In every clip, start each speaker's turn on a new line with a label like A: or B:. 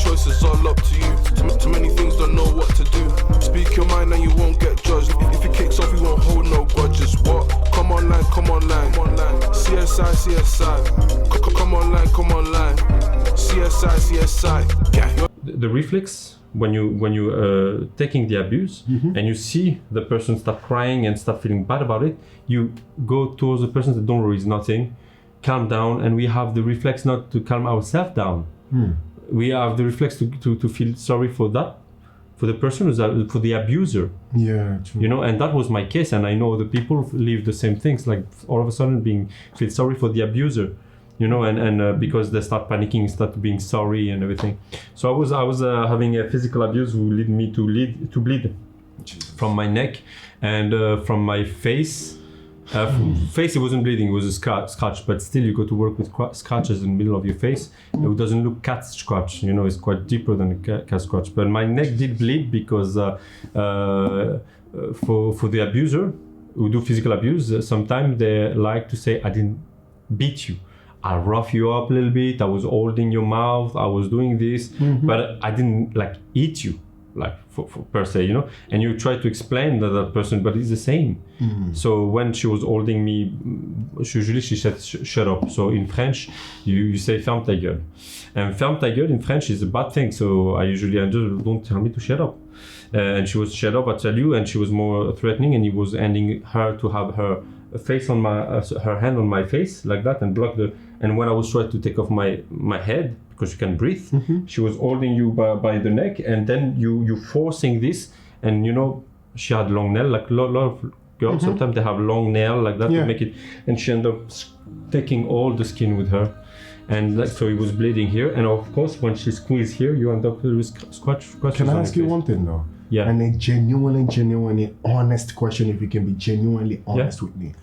A: choice is all up to you. Too many things, don't know what to do. Speak your mind and you won't get judged. If it kicks off, you won't hold no grudges. What? Come online, come online. CSI, CSI. Come online, come online. CSI, CSI. Yeah.
B: The reflex when you taking the abuse and you see the person start crying and start feeling bad about it, you go towards the person that don't worry, it's nothing, calm down, and we have the reflex not to calm ourselves down. We have the reflex to feel sorry for that, for the person who's for the abuser.
C: Yeah, true.
B: You know, and that was my case, and I know the people live the same things, like all of a sudden feel sorry for the abuser. You know, and because they start panicking, start being sorry and everything. So I was having a physical abuse who led me to bleed from my neck and from my face. Face, it wasn't bleeding, it was a scratch, but still you go to work with scratches in the middle of your face. It doesn't look cat scratch, you know, it's quite deeper than a cat scratch. But my neck did bleed because for the abuser who do physical abuse, sometimes they like to say, I didn't beat you. I rough you up a little bit, I was holding your mouth, I was doing this, but I didn't like eat you, like for per se, you know. And you try to explain that person, but it's the same. So when she was holding me, usually she said shut up. So in French, you say ferme ta gueule. And ferme ta gueule in French is a bad thing. So I usually just don't tell me to shut up. And she was shut up, I tell you, and she was more threatening, and he was ending her to have her face on her hand on my face like that and block the. And when I was trying to take off my head because you can breathe, she was holding you by the neck, and then you forcing this, and you know she had long nail, like a lot of girls sometimes they have long nail like that to make it, and she ended up taking all the skin with her, and like, so it was bleeding here, and of course when she squeezed here, you end up with scratches.
C: Can I ask you one thing though?
B: Yeah.
C: And a genuinely honest question, if you can be genuinely honest with me.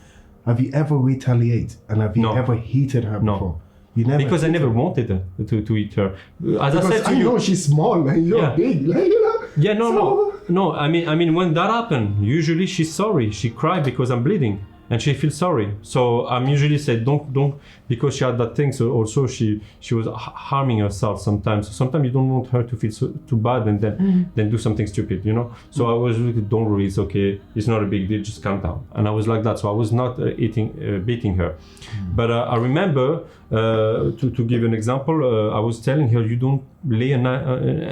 C: Have you ever retaliated, and have you ever hated her before? You never. Because
B: I never wanted her to eat her. As
C: because
B: I said to you,
C: know she's small and you're big, like, you know.
B: Yeah, no. I mean, when that happened, usually she's sorry. She cried because I'm bleeding, and she feels sorry. So I'm usually say don't, because she had that thing. So also she was harming herself sometimes. So sometimes you don't want her to feel too bad, and then do something stupid, you know. So I was really, don't worry, it's okay, it's not a big deal, just calm down. And I was like that. So I was not beating her. But I remember to give an example, I was telling her, you don't lay a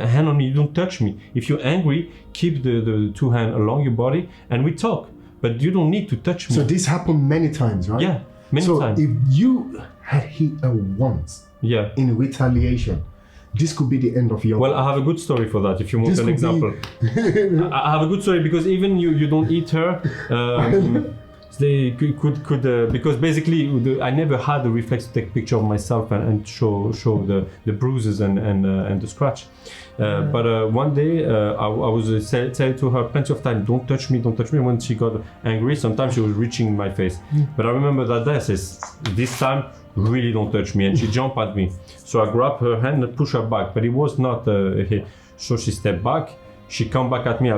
B: hand on me, you don't touch me. If you're angry, keep the two hands along your body, and we talk. But you don't need to touch me.
C: So this happened many times, right?
B: Yeah, many times.
C: So if you had hit her once in retaliation, this could be the end of your
B: life. I have a good story for that, if you want an example. I have a good story, because even you don't eat her, they could because basically I never had the reflex to take a picture of myself and show the bruises and the scratch. But one day I was saying to her plenty of time, don't touch me. When she got angry, sometimes she was reaching my face. But I remember that day I says, this time really don't touch me, and she jumped at me. So I grabbed her hand and pushed her back, but it was not a hit. So she stepped back, she come back at me,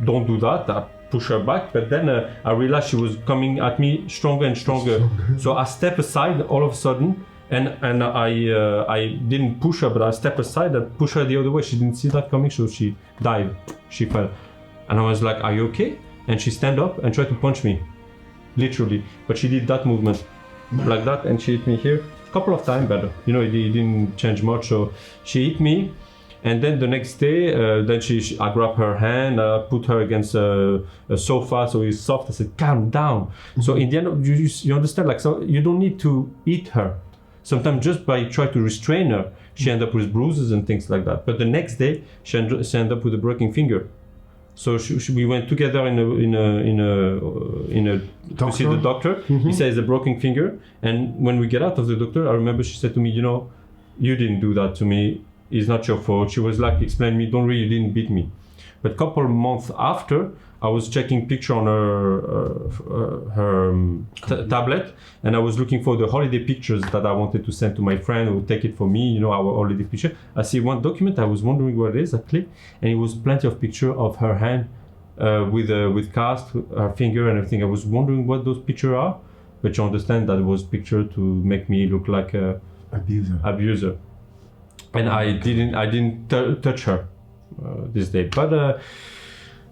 B: don't do that. I push her back, but then I realized she was coming at me stronger and stronger. So I stepped aside all of a sudden, and I didn't push her, but I stepped aside and pushed her the other way. She didn't see that coming, so she died. She fell. And I was like, are you okay? And she stand up and tried to punch me, literally. But she did that movement like that, and she hit me here a couple of times, but you know, it didn't change much. So she hit me. And then the next day, I grabbed her hand, put her against a sofa, so it's soft. I said, calm down. So in the end, you understand, like, so you don't need to eat her. Sometimes just by trying to restrain her, she ended up with bruises and things like that. But the next day, she ended up with a broken finger. So we went together to see the doctor. He says a broken finger. And when we get out of the doctor, I remember she said to me, you know, you didn't do that to me. It's not your fault. She was like, explain me, don't worry, you didn't beat me. But a couple of months after, I was checking picture on her tablet, and I was looking for the holiday pictures that I wanted to send to my friend who would take it for me, you know, our holiday picture. I see one document, I was wondering what it is, I clicked, and it was plenty of picture of her hand with cast, her finger and everything. I was wondering what those pictures are, but you understand that it was picture to make me look like a
C: abuser.
B: and I didn't touch her this day. But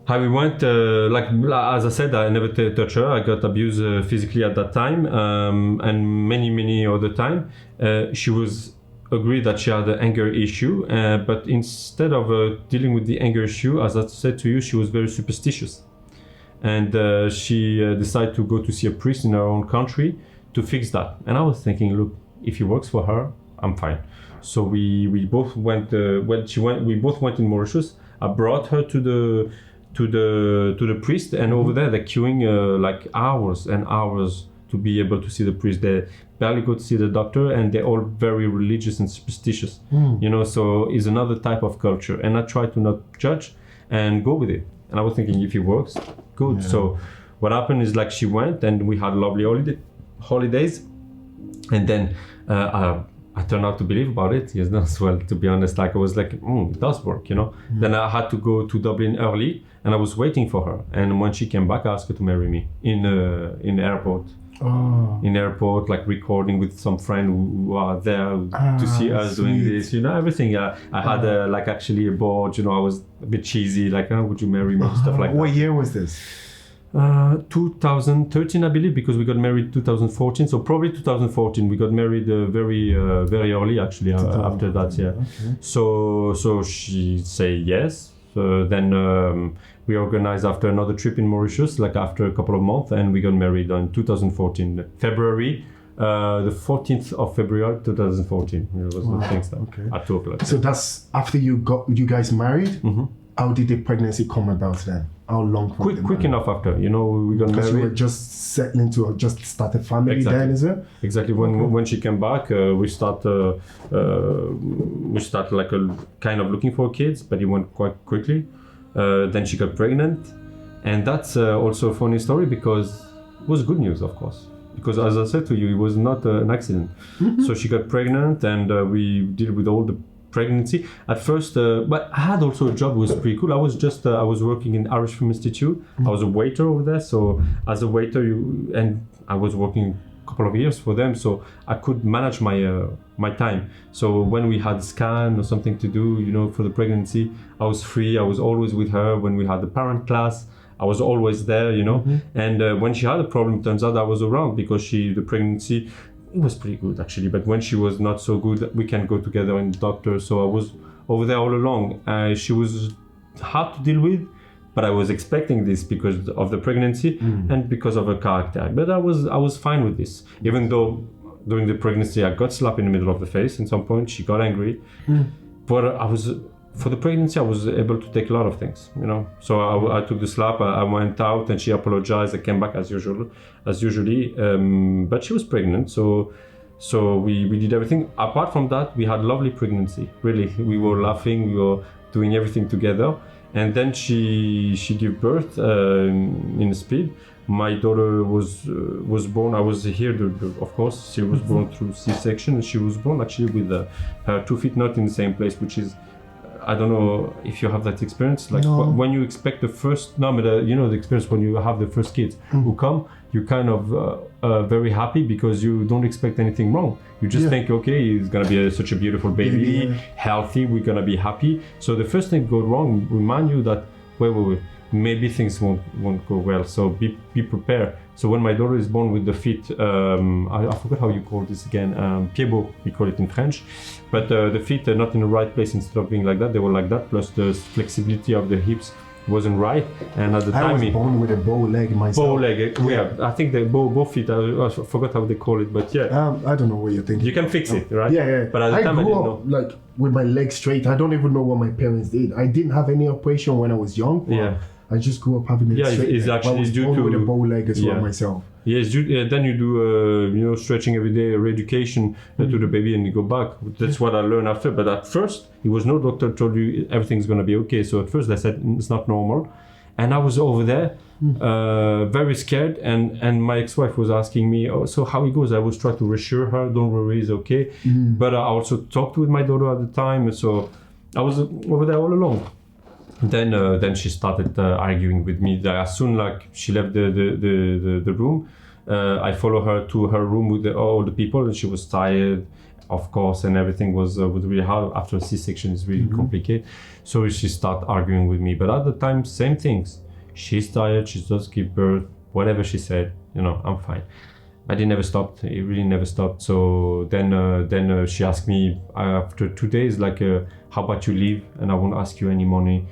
B: how we went, as I said, I never touched her. I got abused physically at that time, and many other time. She was agreed that she had an anger issue, but instead of dealing with the anger issue, as I said to you, she was very superstitious, and she decided to go to see a priest in her own country to fix that. And I was thinking, look, if it works for her, I'm fine. So we both went. We both went in Mauritius. I brought her to the priest, and over there they're queuing like hours and hours to be able to see the priest. They barely go to see the doctor, and they're all very religious and superstitious. So it's another type of culture, and I try to not judge and go with it. And I was thinking, if it works, good. So what happened is, like, she went and we had lovely holidays, and then I turned out to believe about it. Yes, as well, to be honest. Like, I was like, it does work, Then I had to go to Dublin early, and I was waiting for her. And when she came back, I asked her to marry me in the airport. In the airport, like recording with some friend who are there to see us doing this, everything. I had actually a board, I was a bit cheesy, like, would you marry me, stuff like that.
C: What year was this?
B: 2013, I believe, because we got married 2014. So probably 2014. We got married very early, actually. After that, yeah. Okay. So she said yes. Then we organized after another trip in Mauritius, like after a couple of months, and we got married in 2014, February, the 14th of February 2014. It was the things at 2 o'clock.
C: So that's after you guys married. Mm-hmm. How did the pregnancy come about then? How long?
B: Quick enough after, we got married.
C: Because you were just settling to just start a family then, is it?
B: Exactly. When she came back, we start like a kind of looking for kids, but it went quite quickly. Then she got pregnant, and that's also a funny story because it was good news, of course. Because as I said to you, it was not an accident. So she got pregnant, and we deal with all the pregnancy at first, but I had also a job that was pretty cool. I was working in Irish Film Institute. I was a waiter over there. So as a waiter, and I was working a couple of years for them, so I could manage my time. So when we had a scan or something to do, for the pregnancy, I was free. I was always with her. When we had the parent class, I was always there, And when she had a problem, it turns out I was around because the pregnancy. It was pretty good, actually, but when she was not so good, we can go together in the doctor. So I was over there all along. She was hard to deal with, but I was expecting this because of the pregnancy and because of her character. But I was fine with this, even though during the pregnancy I got slapped in the middle of the face. At some point, she got angry, but for the pregnancy, I was able to take a lot of things, So I took the slap. I went out, and she apologized. I came back as usually. But she was pregnant, so we did everything. Apart from that, we had lovely pregnancy. Really, we were laughing. We were doing everything together. And then she gave birth in speed. My daughter was born. I was here, of course. She was born through C-section, and she was born actually with her 2 feet not in the same place, which is. I don't know if you have that experience, like when you expect the first, the experience when you have the first kids who come, you kind of very happy because you don't expect anything wrong. You just think, okay, it's gonna be such a beautiful baby, healthy, we're gonna be happy. So the first thing go wrong, remind you that, wait, maybe things won't go well. So be prepared. So when my daughter is born with the feet, I forgot how you call this again, pied beau, we call it in French, but the feet are not in the right place. Instead of being like that, they were like that, plus the flexibility of the hips wasn't right. And at the time,
C: I was born with a bow leg myself.
B: Bow leg, yeah. I think the bow feet, I forgot how they call it, but yeah.
C: I don't know what you're thinking.
B: You can fix it, right?
C: Yeah.
B: But at the time, I
C: grew
B: didn't
C: up
B: know.
C: like with my legs straight. I don't even know what my parents did. I didn't have any operation when I was young.
B: Yeah.
C: I just grew up having it straight.
B: It's actually
C: I was
B: due
C: born
B: to
C: with a bow leg as well myself.
B: Yes, then you do stretching every day, re-education to the baby, and you go back. That's what I learned after. But at first, it was no doctor told you everything's gonna be okay. So at first, they said it's not normal, and I was over there, very scared. And my ex-wife was asking me, "Oh, so how it goes?" I was trying to reassure her, "Don't worry, it's okay." But I also talked with my daughter at the time, so I was over there all along. Then she started arguing with me. As soon like she left the room, I followed her to her room with all the people, and she was tired. of course, and everything was really hard. After a C-section, it's really complicated. So she started arguing with me. But at the time, same things. She's tired. She just give birth. Whatever she said, I'm fine. But it never stopped. It really never stopped. So then she asked me after 2 days, like, how about you leave and I won't ask you any money.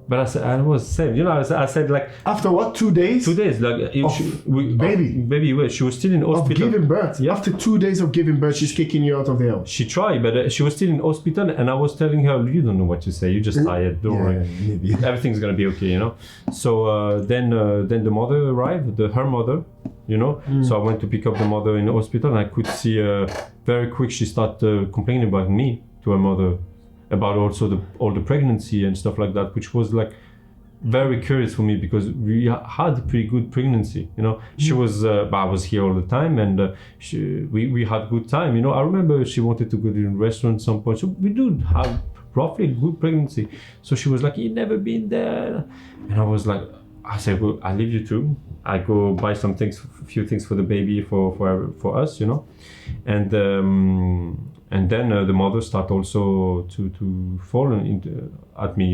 B: But I was sad. I said like.
C: After what? 2 days?
B: 2 days. Like baby, she was still in hospital.
C: Of giving birth.
B: Yeah.
C: After 2 days of giving birth, she's kicking you out of the house.
B: She tried, but she was still in hospital, and I was telling her, "You don't know what to say. You're just tired. Don't worry.
C: Maybe.
B: Everything's gonna be okay." So then the mother arrived, her mother. So I went to pick up the mother in the hospital, and I could see very quick she started complaining about me to her mother, about also all the pregnancy and stuff like that, which was like very curious for me because we had a pretty good pregnancy. She was, I was here all the time, and we had good time. I remember she wanted to go to a restaurant at some point, so we do have roughly good pregnancy. So she was like, "You've never been there," and I was like, I said, "Well, I leave you too. I go buy some things, a few things for the baby, for us, And then the mother started also to fall at me,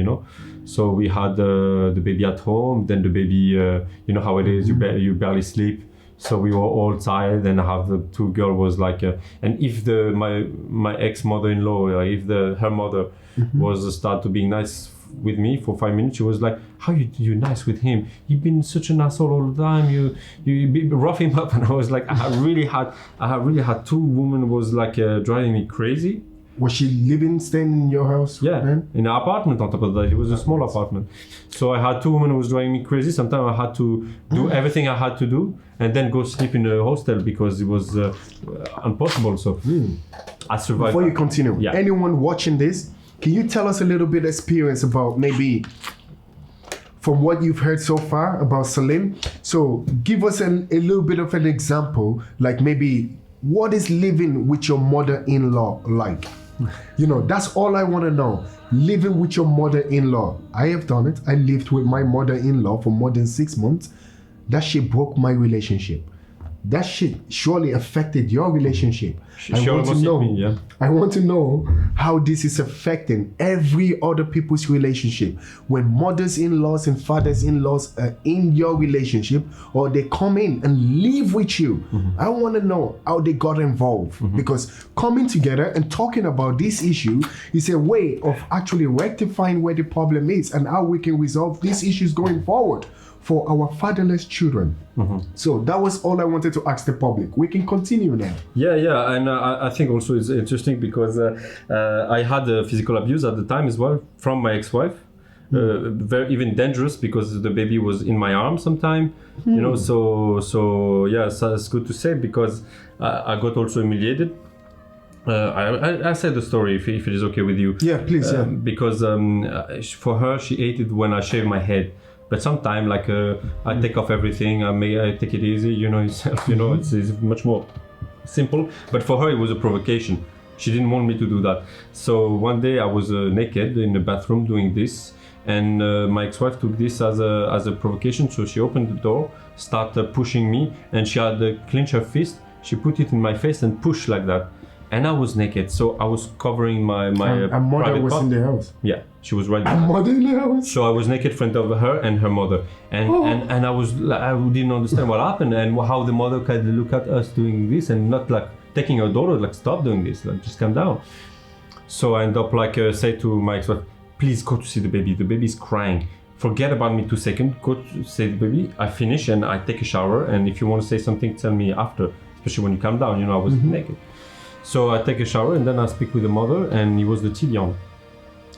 B: So we had the baby at home. Then the baby, how it is, you barely sleep. So we were all tired, and I have the two girls was like, and if my ex mother-in-law, if her mother was start to be nice with me for 5 minutes, she was like, "How you nice with him? You've been such an asshole all the time. You rough him up." And I was like, I really had two women was like driving me crazy.
C: Was she staying in your house?
B: Yeah,
C: then?
B: in an apartment on top of that. It was a small apartment. So I had two women who was driving me crazy. Sometimes I had to do everything I had to do and then go sleep in a hostel because it was impossible. So I survived.
C: Before you continue,
B: yeah.
C: Anyone watching this, can you tell us a little bit experience about maybe from what you've heard so far about Salim? So give us a little bit of an example, like maybe what is living with your mother-in-law like? That's all I want to know. Living with your mother-in-law. I have done it. I lived with my mother-in-law for more than 6 months. That shit broke my relationship. That shit surely affected your relationship. I want to know how this is affecting every other people's relationship. When mothers-in-laws and fathers-in-laws are in your relationship, or they come in and live with you, I want to know how they got involved. Because coming together and talking about this issue is a way of actually rectifying where the problem is and how we can resolve these issues going forward for our fatherless children. So that was all I wanted to ask the public. We can continue now.
B: Yeah, and I think also it's interesting because I had physical abuse at the time as well from my ex-wife. Very even dangerous because the baby was in my arms sometime. So yeah, so it's good to say because I got also humiliated. I said the story if it is okay with you.
C: Yeah, please.
B: Because for her, she hated when I shave my head. But sometimes, like, I take off everything. I take it easy, yourself. It's much more simple. But for her, it was a provocation. She didn't want me to do that. So one day, I was naked in the bathroom doing this, and my ex-wife took this as a provocation. So she opened the door, started pushing me, and she had clenched her fist. She put it in my face and pushed like that. And I was naked, so I was covering my
C: mother was in the house.
B: Yeah, she was right there.
C: Mother in the house.
B: So I was naked in front of her and her mother, and I didn't understand what happened and how the mother kind of look at us doing this and not like taking her daughter, like stop doing this, like just calm down. So I end up like say to my ex-wife, "Please go to see the baby. The baby's crying. Forget about me 2 seconds. Go to see the baby. I finish and I take a shower. And if you want to say something, tell me after. Especially when you calm down. I was naked." So I take a shower and then I speak with the mother, and it was the TV on.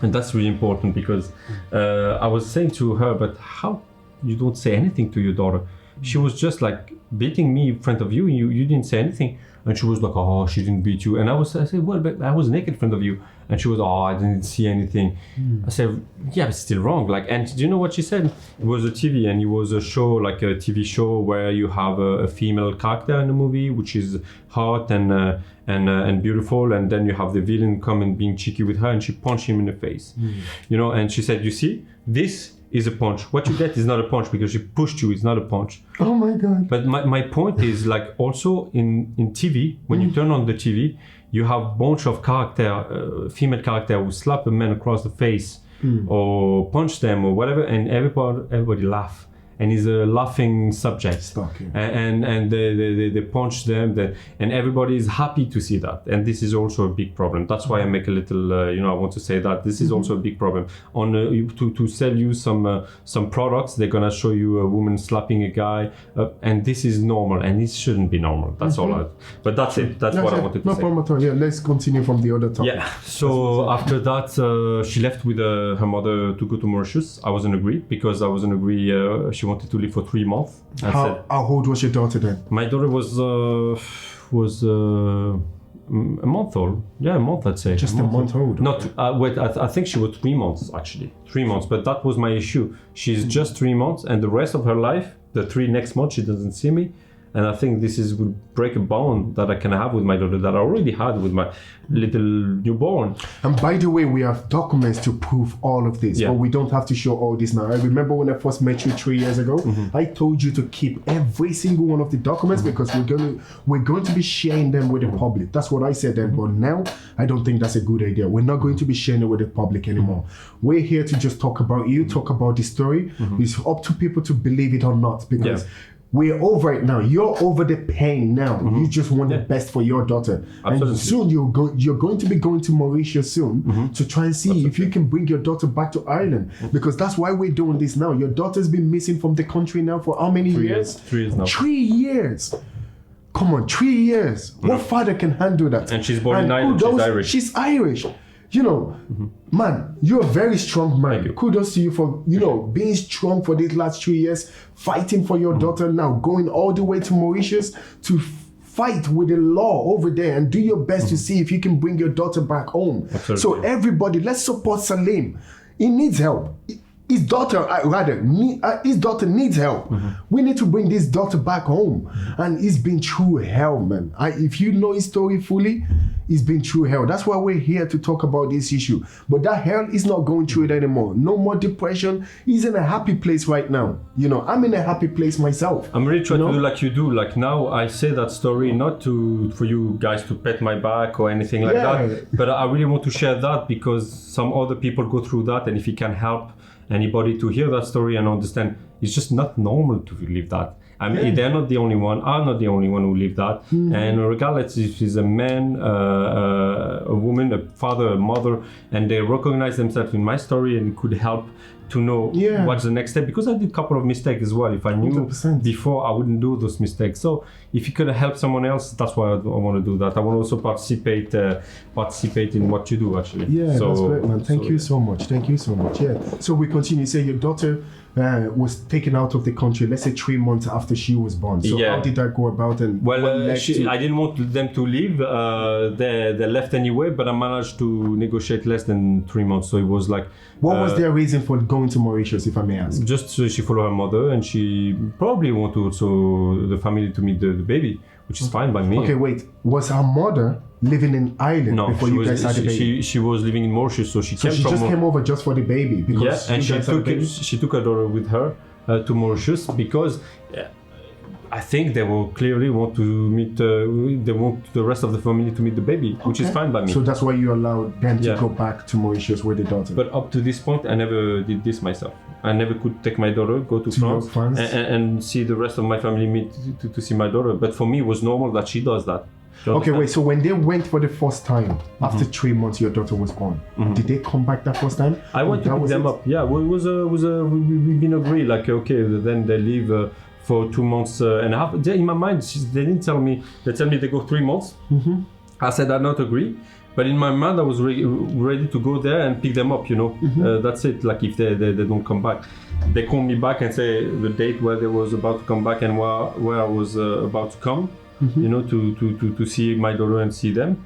B: And that's really important because I was saying to her, "But how you don't say anything to your daughter? She was just like beating me in front of you, and you didn't say anything." And she was like, "Oh, she didn't beat you." And I said, "Well, but I was naked in front of you." And she was, "Oh, I didn't see anything." I said, "Yeah, but it's still wrong." Like, and do you know what she said? It was a TV, and it was a show, like a TV show where you have a female character in the movie, which is hot and beautiful, and then you have the villain come and being cheeky with her, and she punched him in the face. And she said, "You see, this is a punch. What you get is not a punch because she pushed you. It's not a punch."
C: Oh my God.
B: But my point is, like, also in TV, when you turn on the TV, you have bunch of female character who slap a man across the face or punch them or whatever, and everybody laugh. And he's a laughing subject, and they punch them, and everybody is happy to see that. And this is also a big problem. That's why I make a little, I want to say that this is also a big problem. On to sell you some products, they're gonna show you a woman slapping a guy, and this is normal, and it shouldn't be normal. That's all. But that's it. That's what I wanted to say.
C: No problem at all. Yeah, let's continue from the other topic.
B: Yeah. So after that, she left with her mother to go to Mauritius. I wasn't agree because I wasn't agree. She wanted to live for 3 months.
C: How old was your daughter then?
B: My daughter was a month old. Yeah, a month, I'd say.
C: Just a month old.
B: Not wait. I think she was 3 months actually. 3 months, but that was my issue. She's just 3 months, and the rest of her life, the 3 next months, she doesn't see me. And I think this would break a bond that I can have with my daughter that I already had with my little newborn.
C: And by the way, we have documents to prove all of this, but we don't have to show all this now. I remember when I first met you 3 years ago, I told you to keep every single one of the documents because we're going to be sharing them with the public. That's what I said then. But now I don't think that's a good idea. We're not going to be sharing it with the public anymore. We're here to just talk about you, talk about the story. It's up to people to believe it or not, because we're over it now. You're over the pain now. You just want the best for your daughter.
B: Absolutely.
C: And soon you're going to be going to Mauritius soon to try and see if you can bring your daughter back to Ireland. Because that's why we're doing this now. Your daughter's been missing from the country now for how many years?
B: 3 years now.
C: 3 years. Come on, 3 years. What father can handle that?
B: And she's born in Ireland. She's Irish.
C: She's Irish. Man, you're a very strong man.
B: You.
C: Kudos to you for, being strong for these last 3 years, fighting for your daughter now, going all the way to Mauritius to fight with the law over there and do your best to see if you can bring your daughter back home.
B: Absolutely.
C: So everybody, let's support Salim. He needs help. His daughter, his daughter needs help. We need to bring this daughter back home. And he's been through hell, man. If you know his story fully, he's been through hell. That's why we're here to talk about this issue. But that hell is not going through it anymore. No more depression. He's in a happy place right now. I'm in a happy place myself.
B: I'm really trying to do like you do. Like now I say that story not for you guys to pat my back or anything like that. But I really want to share that because some other people go through that, and if you can help anybody to hear that story and understand it's just not normal to live that. I mean, they're not the only one. I'm not the only one who lived that. And regardless if he's a man, a woman, a father, a mother, and they recognize themselves in my story and could help to know what's the next step. Because I did a couple of mistakes as well. If I knew
C: 100%.
B: before, I wouldn't do those mistakes. So if you could help someone else, that's why I want to do that. I want to also participate in what you do, actually.
C: Yeah, that's great, man. Thank you so much. Thank you so much. Yeah. So we continue. Say your daughter was taken out of the country, let's say 3 months after she was born. So how did that go about? And
B: I didn't want them to leave. They left anyway, but I managed to negotiate less than 3 months. So it was like...
C: What was their reason for going to Mauritius, if I may ask?
B: Just so she followed her mother, and she probably wanted also the family to meet the baby, which is fine by me.
C: Okay, wait. Was her mother living in Ireland before you guys had the baby?
B: She was living in Mauritius, so she
C: came over just for the baby. Because
B: and she took her daughter with her to Mauritius because I think they will clearly want to meet. They want the rest of the family to meet the baby, which is fine by me.
C: So that's why you allowed them to go back to Mauritius with the daughter.
B: But up to this point, I never did this myself. I never could take my daughter, go to France. And see the rest of my family meet to see my daughter. But for me, it was normal that she does that.
C: Okay, wait. So when they went for the first time, after 3 months, your daughter was born. Did they come back that first time?
B: I went to pick them up. Yeah, we've been agreed. Like okay, then they leave. For 2 months and a half. In my mind, they didn't tell me. They tell me they go 3 months. I said I not agree, but in my mind I was ready to go there and pick them up. That's it. Like if they don't come back, they call me back and say the date where they was about to come back and where I was about to come. To see my daughter and see them.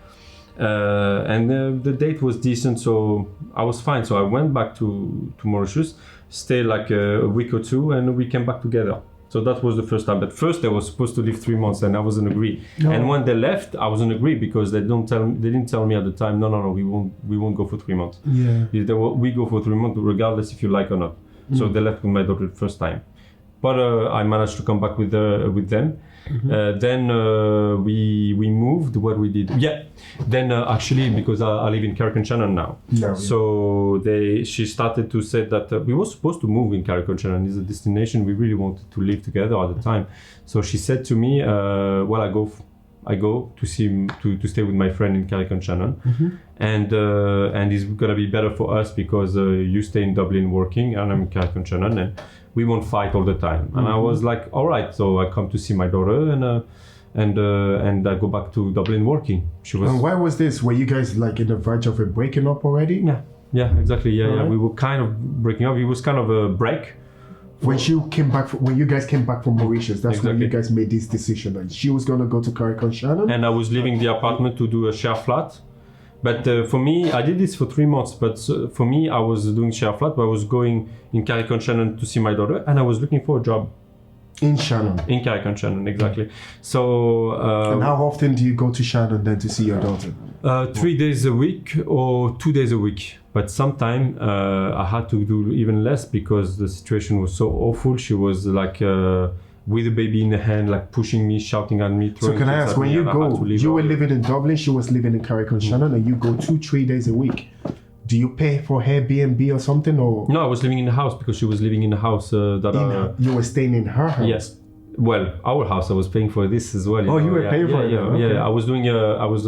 B: And the date was decent, so I was fine. So I went back to Mauritius, stayed like a week or two, and we came back together. So that was the first time. But first they were supposed to live 3 months, and I wasn't agree. No. And when they left, I wasn't agree because they didn't tell me at the time. No, we won't go for 3 months.
C: Yeah.
B: We go for 3 months regardless if you like or not. So they left with my daughter the first time. but I managed to come back with them. Then we moved. What we did, then actually, because I live in Carrick-on-Shannon now, so she started to say that we were supposed to move in Carrick-on-Shannon. Is a destination we really wanted to live together at the time. So she said to me, well, I go to stay with my friend in Carrick-on-Shannon, and it's gonna be better for us because you stay in Dublin working and I'm in Carrick-on-Shannon, and we won't fight all the time. And I was like, all right. So I come to see my daughter, and I go back to Dublin working.
C: And why was this? Were you guys like in the verge of a breaking up already?
B: Yeah, exactly. Yeah. We were kind of breaking up. It was kind of a break.
C: When you guys came back from Mauritius, that's when you guys made this decision. Like she was gonna go to Carrick-on-Shannon,
B: and I was leaving the apartment to do a share flat. But for me, I did this for 3 months. But for me, I was doing share flat. But I was going in Carrick-on-Shannon to see my daughter, and I was looking for a job
C: in Shannon.
B: In Carrick-on-Shannon, exactly. So.
C: And how often do you go to Shannon then to see your daughter?
B: 3 days a week or 2 days a week. But sometimes I had to do even less because the situation was so awful. She was like with a baby in the hand, like pushing me, shouting at me.
C: So can I ask, when you go, you were living in Dublin, she was living in Carrick-on-Shannon, and you go 2-3 days a week. Do you pay for Airbnb or something, or?
B: No, I was living in the house because she was living in the house
C: you were staying in her house?
B: Yes. Well, our house, I was paying for this as well.
C: You were paying for it?
B: Yeah. I was doing. I was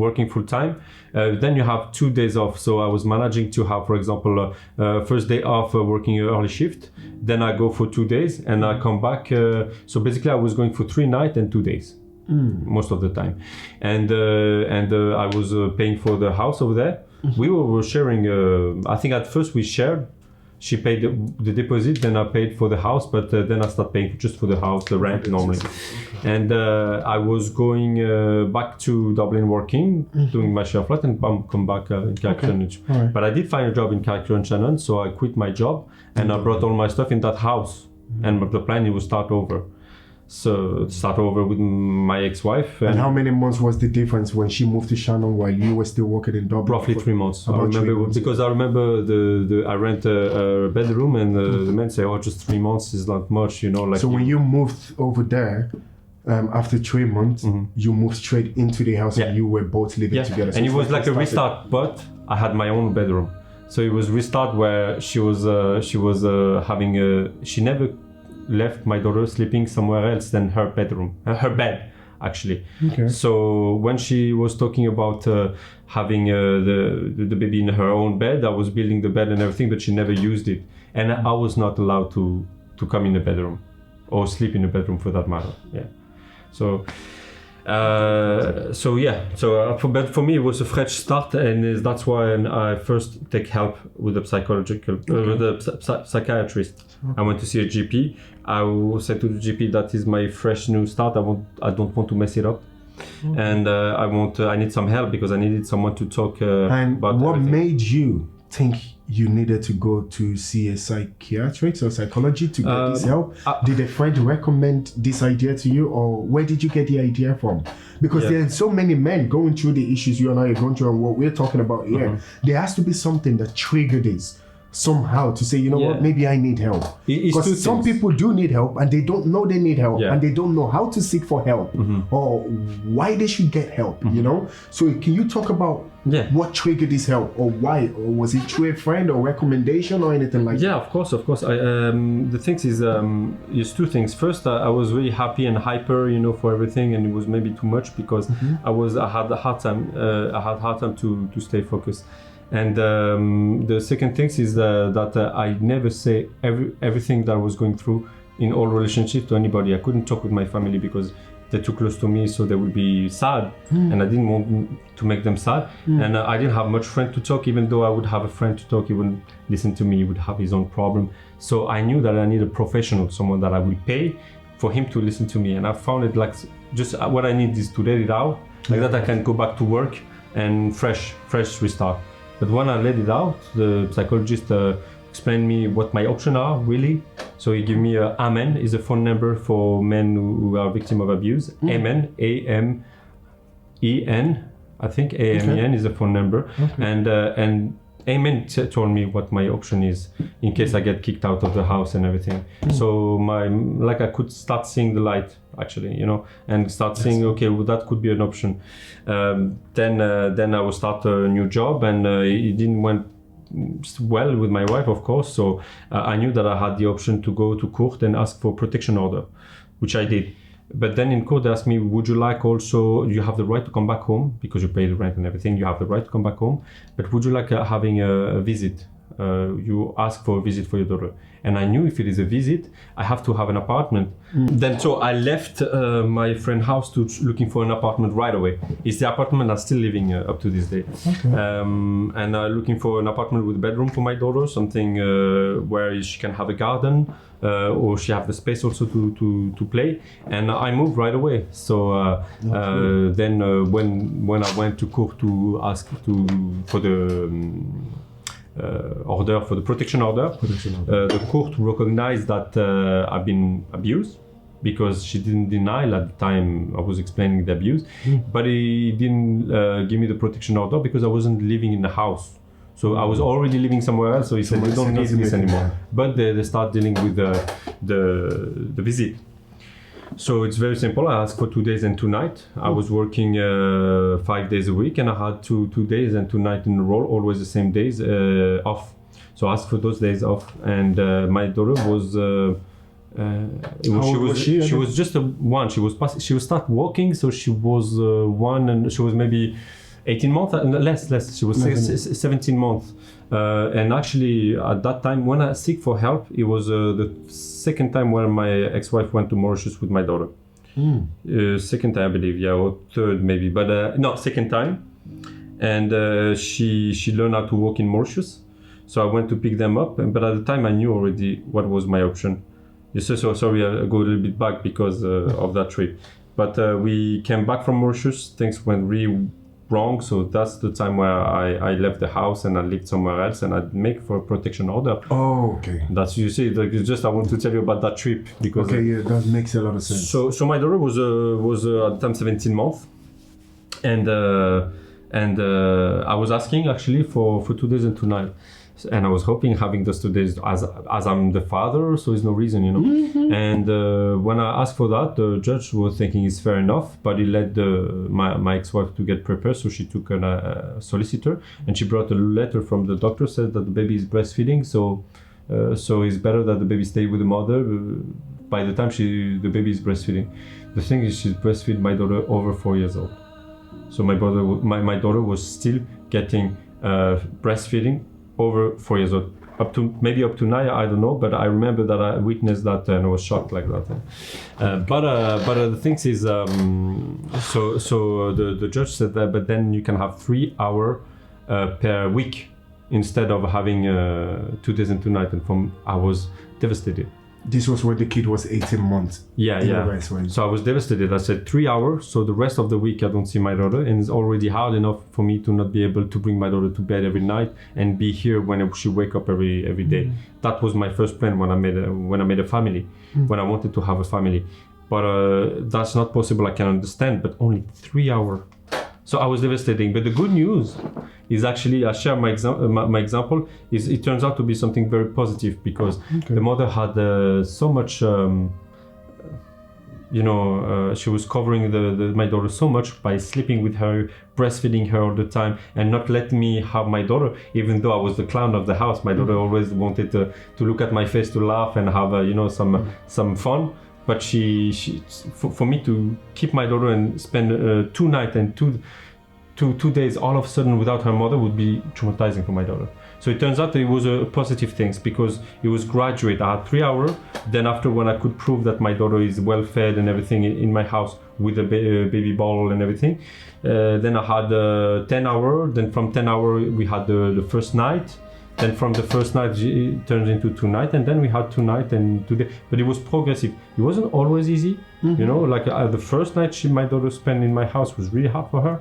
B: working full time. Then you have 2 days off. So I was managing to have, for example, first day off working an early shift. Then I go for 2 days and I come back. So basically, I was going for 3 nights and 2 days most of the time, and I was paying for the house over there. We were sharing. I think at first we shared. She paid the deposit, then I paid for the house, but then I started paying just for the house, the rent normally. And I was going back to Dublin working, doing my share flat, and come back in Carrick-on-Shannon.
C: Right.
B: But I did find a job in Carrick-on-Shannon, so I quit my job and I brought all my stuff in that house. And the plan was start over. So start over with my ex-wife.
C: And how many months was the difference when she moved to Shannon while you were still working in Dublin?
B: Roughly 3 months. I remember because I remember I rent a bedroom and the men say, "Oh, just 3 months is not much, you know." Like.
C: So when you moved over there, after 3 months, you moved straight into the house and you were both living together. So
B: and it was like a restart, but I had my own bedroom, so it was restart where she was having she never left my daughter sleeping somewhere else than her bedroom, her bed actually.
C: Okay.
B: So when she was talking about having the baby in her own bed, I was building the bed and everything, but she never used it, and I was not allowed to come in the bedroom or sleep in the bedroom for that matter. But for me it was a fresh start, and that's why I first take help with the psychiatrist. I went to see a GP. I said to the GP that is my fresh new start. I don't want to mess it up, and I need some help because I needed someone to talk about
C: what
B: everything.
C: made you think you needed to go to see a psychiatrist or psychology to get this help? Did a friend recommend this idea to you, or where did you get the idea from? Because there are so many men going through the issues you and I are going through and what we're talking about here. There has to be something that triggered this somehow to say, you know what, maybe I need help. Because some people do need help and they don't know they need help and they don't know how to seek for help or why they should get help, you know? So can you talk about what triggered this help, or why? Or was it through a friend or recommendation or anything like that?
B: Yeah, of course. The thing is two things. First, I was really happy and hyper, you know, for everything, and it was maybe too much because I had a hard time. I had hard time to stay focused. And the second thing is that I never say everything that I was going through in all relationships to anybody. I couldn't talk with my family because they're too close to me, so they would be sad, and I didn't want to make them sad. And I didn't have much friend to talk. Even though I would have a friend to talk, he wouldn't listen to me. He would have his own problem. So I knew that I need a professional, someone that I will pay for him to listen to me. And I found it like just what I need is to let it out, like that I can go back to work and fresh restart. But when I let it out, the psychologist explained me what my options are really. So he gave me AMEN is a phone number for men who are victims of abuse. AMEN, A-M-E-N, I think AMEN is a phone number. And Amen told me what my option is in case I get kicked out of the house and everything. So I could start seeing the light actually, you know, and start seeing, okay, well, that could be an option. Then I will start a new job, and it didn't went well with my wife, of course. So I knew that I had the option to go to court and ask for protection order, which I did. But then in court they asked me, would you like also, you have the right to come back home because you pay the rent and everything, you have the right to come back home, but would you like having a visit? You ask for a visit for your daughter. And I knew if it is a visit, I have to have an apartment. Then so I left my friend's house to looking for an apartment right away. It's the apartment I'm still living up to this day.
C: Okay.
B: And looking for an apartment with a bedroom for my daughter, something where she can have a garden, or she have the space also to play. And I moved right away. So then when I went to court to ask for the order, for the protection order, the court recognized that I've been abused, because she didn't deny at the time I was explaining the abuse, but he didn't give me the protection order because I wasn't living in the house. So I was already living somewhere else, so he said, you don't need this anymore. But they start dealing with the visit. So it's very simple. I asked for 2 days and 2 nights. I was working 5 days a week, and I had 2 days and 2 nights in a row, always the same days off. So I asked for those days off, and my daughter was. She was just one. She was start walking, so she was 1, and she was maybe 18 months, less. She was 17 months. And actually, at that time, when I seek for help, it was the second time when my ex-wife went to Mauritius with my daughter. Second time, I believe, or third maybe, but no, second time. And she learned how to walk in Mauritius. So I went to pick them up, but at the time I knew already what was my option. So sorry, I go a little bit back because of that trip. But we came back from Mauritius, things went really wrong, so that's the time where I left the house and I lived somewhere else, and I make for a protection order.
C: Oh, okay.
B: That's, you see, like, it's just I want to tell you about that trip because.
C: Okay, yeah, that makes a lot of sense.
B: So my daughter was at the time 17 months, and I was asking actually for 2 days and 2 nights. And I was hoping having those 2 days as I'm the father, so there's no reason, you know. Mm-hmm. And when I asked for that, the judge was thinking it's fair enough, but he let my ex-wife to get prepared, so she took a solicitor, and she brought a letter from the doctor, said that the baby is breastfeeding, so it's better that the baby stay with the mother by the time the baby is breastfeeding. The thing is, she's breastfeed my daughter over 4 years old, so my daughter was still getting breastfeeding over 4 years old, up to 9, I don't know, but I remember that I witnessed that and I was shocked like that. But the thing is, so the judge said that, but then you can have 3 hours per week instead of having 2 days and 2 nights. And I was devastated.
C: This was when the kid was 18 months.
B: Yeah. So I was devastated. I said 3 hours, so the rest of the week I don't see my daughter, and it's already hard enough for me to not be able to bring my daughter to bed every night and be here when she wake up every day. Mm-hmm. That was my first plan when I made a family, when I wanted to have a family. But that's not possible. I can understand, but only 3 hours. So I was devastating. But the good news is actually, I share my example, is it turns out to be something very positive, because the mother had so much, she was covering my daughter so much by sleeping with her, breastfeeding her all the time, and not letting me have my daughter, even though I was the clown of the house. My daughter always wanted to look at my face, to laugh and have some fun. But for me to keep my daughter and spend 2 nights and two days all of a sudden without her mother would be traumatizing for my daughter. So it turns out that it was a positive thing, because it was graduate. I had 3 hours. Then after, when I could prove that my daughter is well fed and everything in my house with a baby bottle and everything, then I had 10 hours. Then from 10 hours we had the first night. Then from the first night it turned into 2 nights, and then we had 2 nights and 2 days. But it was progressive. It wasn't always easy, you know. Like the first night my daughter spent in my house was really hard for her,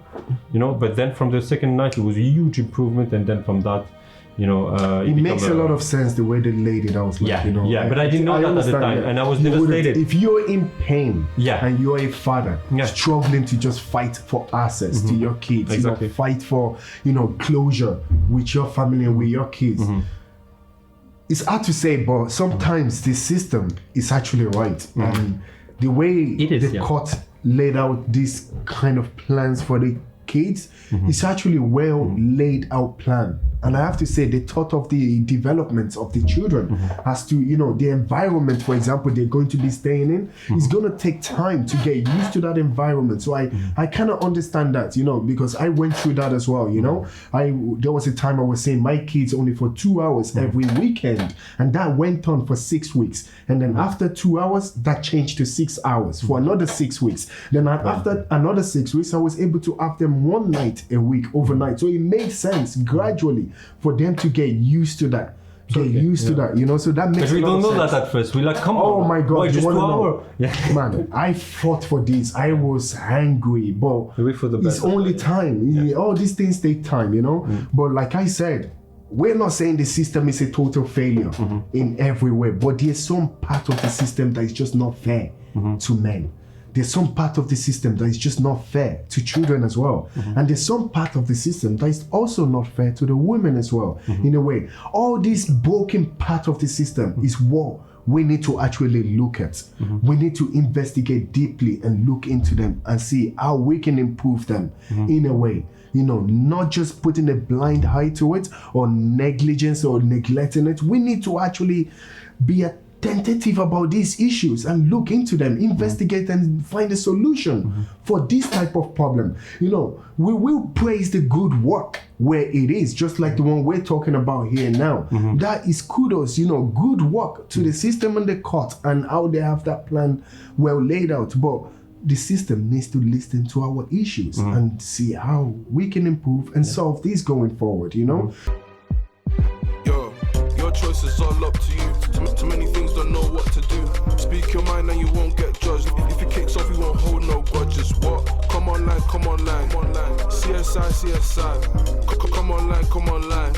B: you know. But then from the second night it was a huge improvement, and then from that
C: It makes a lot of sense the way they laid it out.
B: But I didn't know that at the time, and I was devastated.
C: If you're in pain,
B: Yeah.
C: and you're a father struggling to just fight for access to your kids,
B: Exactly.
C: fight for closure with your family and with your kids. It's hard to say, but sometimes the system is actually right, and the way the court laid out these kind of plans for the kids, it's actually well laid out plan. And I have to say, they thought of the development of the children as to, the environment, for example, they're going to be staying in. It's going to take time to get used to that environment. So I kind of understand that, because I went through that as well, There was a time I was seeing my kids only for 2 hours every weekend. And that went on for 6 weeks. And then after 2 hours, that changed to 6 hours for another 6 weeks. Then after another 6 weeks, I was able to have them one night a week overnight. So it made sense gradually for them to get used to that. So that, so that makes
B: But we
C: a lot
B: don't
C: of
B: know
C: sense.
B: that at first. We're like, come on.
C: Oh my God,
B: just
C: you
B: 2
C: wanna know?
B: hours. Yeah.
C: Man, I fought for this. I was angry, but
B: Wait for the
C: it's
B: best.
C: only time. All these things take time, But like I said, we're not saying the system is a total failure in every way, but there's some part of the system that is just not fair to men. There's some part of the system that is just not fair to children as well. And there's some part of the system that is also not fair to the women as well, in a way. All this broken part of the system is what we need to actually look at. We need to investigate deeply and look into them and see how we can improve them in a way. Not just putting a blind eye to it or negligence or neglecting it. We need to actually be attentive about these issues and look into them, investigate and find a solution for this type of problem. We will praise the good work where it is, just like the one we're talking about here now. That is kudos, good work to the system and the court and how they have that plan well laid out. But the system needs to listen to our issues and see how we can improve and solve these going forward,
A: Yo, your choice is all up to you. Too many things, don't know what to do. Speak your mind and you won't get judged. If it kicks off, you won't hold no grudges. What? Come online. CSI. Come online.